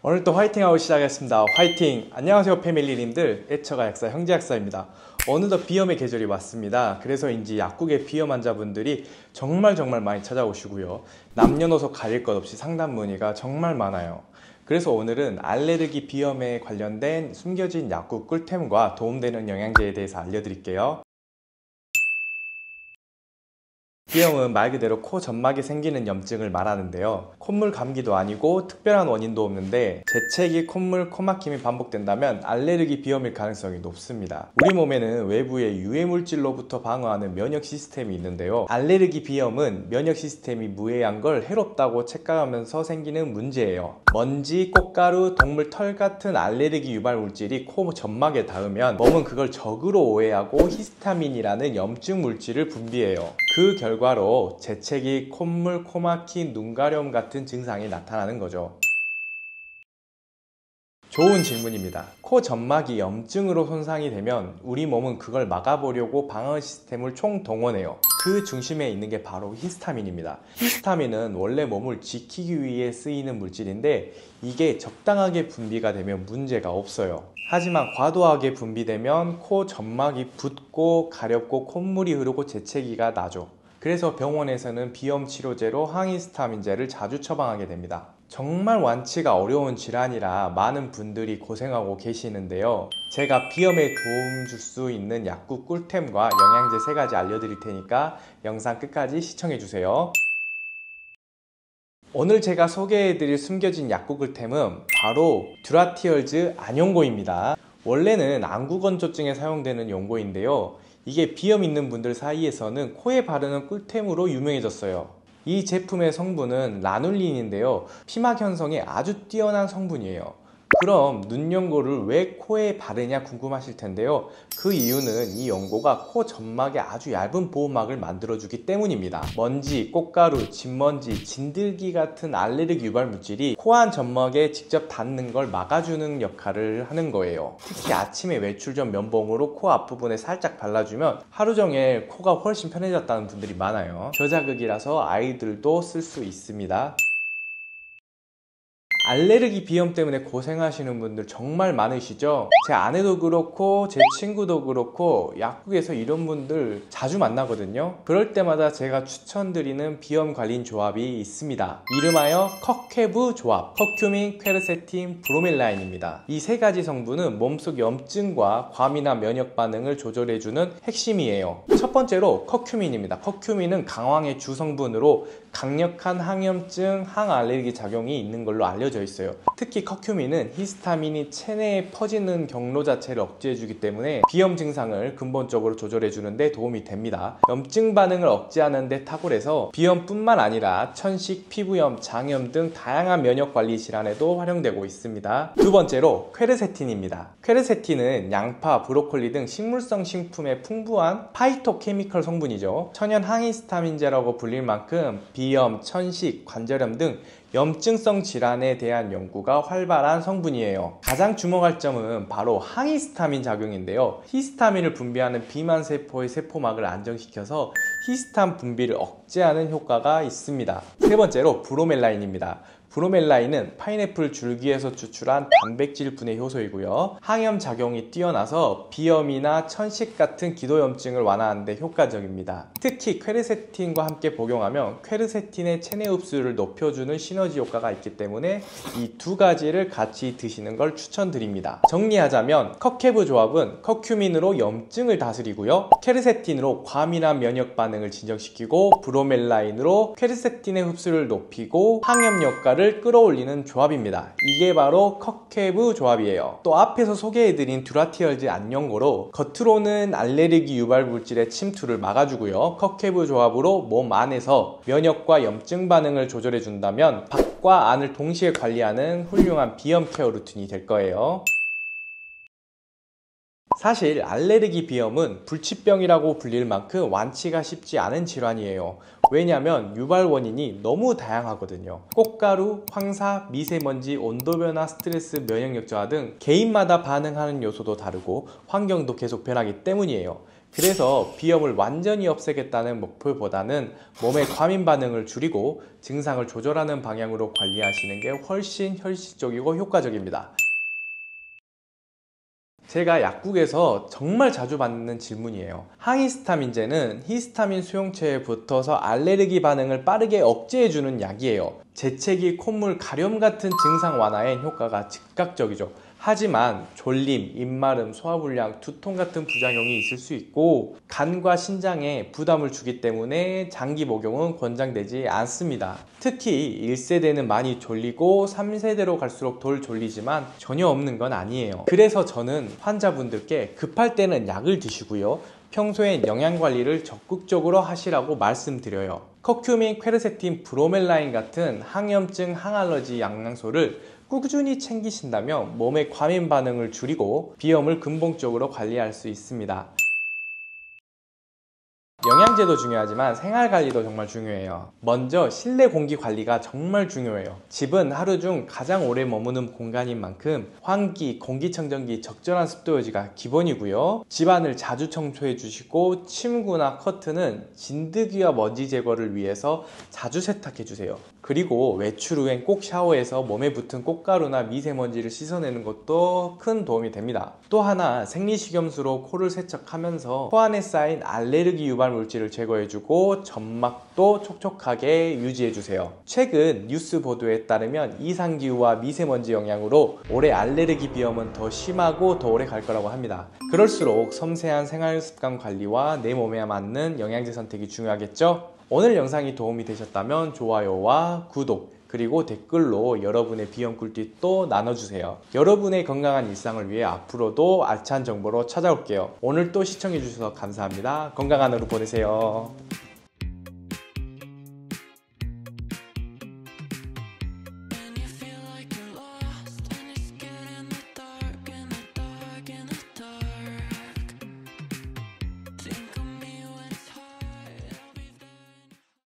오늘 또 화이팅하고 시작하겠습니다. 화이팅! 안녕하세요 패밀리님들, 애처가 약사 형제약사입니다. 어느덧 비염의 계절이 왔습니다. 그래서인지 약국의 비염 환자분들이 정말 많이 찾아오시고요. 남녀노소 가릴 것 없이 상담 문의가 정말 많아요. 그래서 오늘은 알레르기 비염에 관련된 숨겨진 약국 꿀템과 도움되는 영양제에 대해서 알려드릴게요. 비염은 말 그대로 코 점막에 생기는 염증을 말하는데요. 콧물 감기도 아니고 특별한 원인도 없는데 재채기, 콧물, 코막힘이 반복된다면 알레르기 비염일 가능성이 높습니다. 우리 몸에는 외부의 유해물질로부터 방어하는 면역 시스템이 있는데요. 알레르기 비염은 면역 시스템이 무해한 걸 해롭다고 착각하면서 생기는 문제예요. 먼지, 꽃가루, 동물 털 같은 알레르기 유발 물질이 코 점막에 닿으면 몸은 그걸 적으로 오해하고 히스타민이라는 염증 물질을 분비해요. 그 결과로 재채기, 콧물, 코막힘, 눈가려움 같은 증상이 나타나는 거죠. 좋은 질문입니다. 코 점막이 염증으로 손상이 되면 우리 몸은 그걸 막아보려고 방어 시스템을 총동원해요. 그 중심에 있는 게 바로 히스타민입니다. 히스타민은 원래 몸을 지키기 위해 쓰이는 물질인데 이게 적당하게 분비가 되면 문제가 없어요. 하지만 과도하게 분비되면 코 점막이 붓고 가렵고 콧물이 흐르고 재채기가 나죠. 그래서 병원에서는 비염 치료제로 항히스타민제를 자주 처방하게 됩니다. 정말 완치가 어려운 질환이라 많은 분들이 고생하고 계시는데요. 제가 비염에 도움 줄 수 있는 약국 꿀템과 영양제 3가지 알려드릴 테니까 영상 끝까지 시청해주세요. 오늘 제가 소개해드릴 숨겨진 약국 꿀템은 바로 듀라티얼즈 안용고입니다. 원래는 안구건조증에 사용되는 용고인데요. 이게 비염 있는 분들 사이에서는 코에 바르는 꿀템으로 유명해졌어요. 이 제품의 성분은 라눌린인데요. 피막 형성에 아주 뛰어난 성분이에요. 그럼 눈 연고를 왜 코에 바르냐 궁금하실 텐데요. 그 이유는 이 연고가 코 점막에 아주 얇은 보호막을 만들어주기 때문입니다. 먼지, 꽃가루, 진먼지, 진들기 같은 알레르기 유발 물질이 코 안 점막에 직접 닿는 걸 막아주는 역할을 하는 거예요. 특히 아침에 외출 전 면봉으로 코 앞부분에 살짝 발라주면 하루 종일 코가 훨씬 편해졌다는 분들이 많아요. 저자극이라서 아이들도 쓸 수 있습니다. 알레르기 비염 때문에 고생하시는 분들 정말 많으시죠? 제 아내도 그렇고 제 친구도 그렇고 약국에서 이런 분들 자주 만나거든요. 그럴 때마다 제가 추천드리는 비염 관리 조합이 있습니다. 이름하여 컵케브 조합, 커큐민, 퀘르세틴, 브로멜라인입니다. 이 3가지 성분은 몸속 염증과 과민화 면역 반응을 조절해주는 핵심이에요. 첫 번째로 커큐민입니다. 커큐민은 강황의 주성분으로 강력한 항염증, 항알레르기 작용이 있는 걸로 알려져 있어요. 특히 커큐민은 히스타민이 체내에 퍼지는 경로 자체를 억제해주기 때문에 비염 증상을 근본적으로 조절해주는 데 도움이 됩니다. 염증 반응을 억제하는 데 탁월해서 비염뿐만 아니라 천식, 피부염, 장염 등 다양한 면역관리 질환에도 활용되고 있습니다. 두 번째로 퀘르세틴입니다. 퀘르세틴은 양파, 브로콜리 등 식물성 식품에 풍부한 파이토케미컬 성분이죠. 천연 항히스타민제라고 불릴 만큼 비염, 천식, 관절염 등 염증성 질환에 대한 연구가 활발한 성분이에요. 가장 주목할 점은 바로 항히스타민 작용인데요. 히스타민을 분비하는 비만세포의 세포막을 안정시켜서 히스탄 분비를 억제하는 효과가 있습니다. 세 번째로 브로멜라인입니다. 브로멜라인은 파인애플 줄기에서 추출한 단백질 분해 효소이고요. 항염 작용이 뛰어나서 비염이나 천식 같은 기도염증을 완화하는 데 효과적입니다. 특히 퀘르세틴과 함께 복용하면 퀘르세틴의 체내 흡수를 높여주는 시너지 효과가 있기 때문에 이 2가지를 같이 드시는 걸 추천드립니다. 정리하자면 컵케브 조합은 커큐민으로 염증을 다스리고요. 퀘르세틴으로 과민화 면역 반응을 진정시키고 브로멜라인으로 퀘르세틴의 흡수를 높이고 항염 효과를 끌어올리는 조합입니다. 이게 바로 컵케브 조합이에요. 또 앞에서 소개해드린 듀라티얼즈 안용고로 겉으로는 알레르기 유발 물질의 침투를 막아주고요. 컵케브 조합으로 몸 안에서 면역과 염증 반응을 조절해준다면 밖과 안을 동시에 관리하는 훌륭한 비염 케어 루틴이 될 거예요. 사실 알레르기 비염은 불치병이라고 불릴 만큼 완치가 쉽지 않은 질환이에요. 왜냐하면 유발 원인이 너무 다양하거든요. 꽃가루, 황사, 미세먼지, 온도변화, 스트레스, 면역력 저하 등 개인마다 반응하는 요소도 다르고 환경도 계속 변하기 때문이에요. 그래서 비염을 완전히 없애겠다는 목표보다는 몸의 과민 반응을 줄이고 증상을 조절하는 방향으로 관리하시는 게 훨씬 현실적이고 효과적입니다. 제가 약국에서 정말 자주 받는 질문이에요. 항히스타민제는 히스타민 수용체에 붙어서 알레르기 반응을 빠르게 억제해주는 약이에요. 재채기, 콧물, 가려움 같은 증상 완화엔 효과가 즉각적이죠. 하지만 졸림, 입마름, 소화불량, 두통 같은 부작용이 있을 수 있고 간과 신장에 부담을 주기 때문에 장기 복용은 권장되지 않습니다. 특히 1세대는 많이 졸리고 3세대로 갈수록 덜 졸리지만 전혀 없는 건 아니에요. 그래서 저는 환자분들께 급할 때는 약을 드시고요. 평소엔 영양관리를 적극적으로 하시라고 말씀드려요. 커큐민, 퀘르세틴, 브로멜라인 같은 항염증, 항알러지 영양소를 꾸준히 챙기신다면 몸의 과민 반응을 줄이고 비염을 근본적으로 관리할 수 있습니다. 영양제도 중요하지만 생활관리도 정말 중요해요. 먼저 실내 공기 관리가 정말 중요해요. 집은 하루 중 가장 오래 머무는 공간인 만큼 환기, 공기청정기, 적절한 습도 유지가 기본이고요. 집안을 자주 청소해 주시고 침구나 커튼은 진드기와 먼지 제거를 위해서 자주 세탁해 주세요. 그리고 외출 후엔 꼭 샤워해서 몸에 붙은 꽃가루나 미세먼지를 씻어내는 것도 큰 도움이 됩니다. 또 하나 생리식염수로 코를 세척하면서 코 안에 쌓인 알레르기 유발 물질을 제거해주고 점막도 촉촉하게 유지해주세요. 최근 뉴스 보도에 따르면 이상기후와 미세먼지 영향으로 올해 알레르기 비염은 더 심하고 더 오래 갈 거라고 합니다. 그럴수록 섬세한 생활습관 관리와 내 몸에 맞는 영양제 선택이 중요하겠죠? 오늘 영상이 도움이 되셨다면 좋아요와 구독 그리고 댓글로 여러분의 비염 꿀팁도 나눠주세요. 여러분의 건강한 일상을 위해 앞으로도 알찬 정보로 찾아올게요. 오늘 또 시청해주셔서 감사합니다. 건강한 하루 보내세요.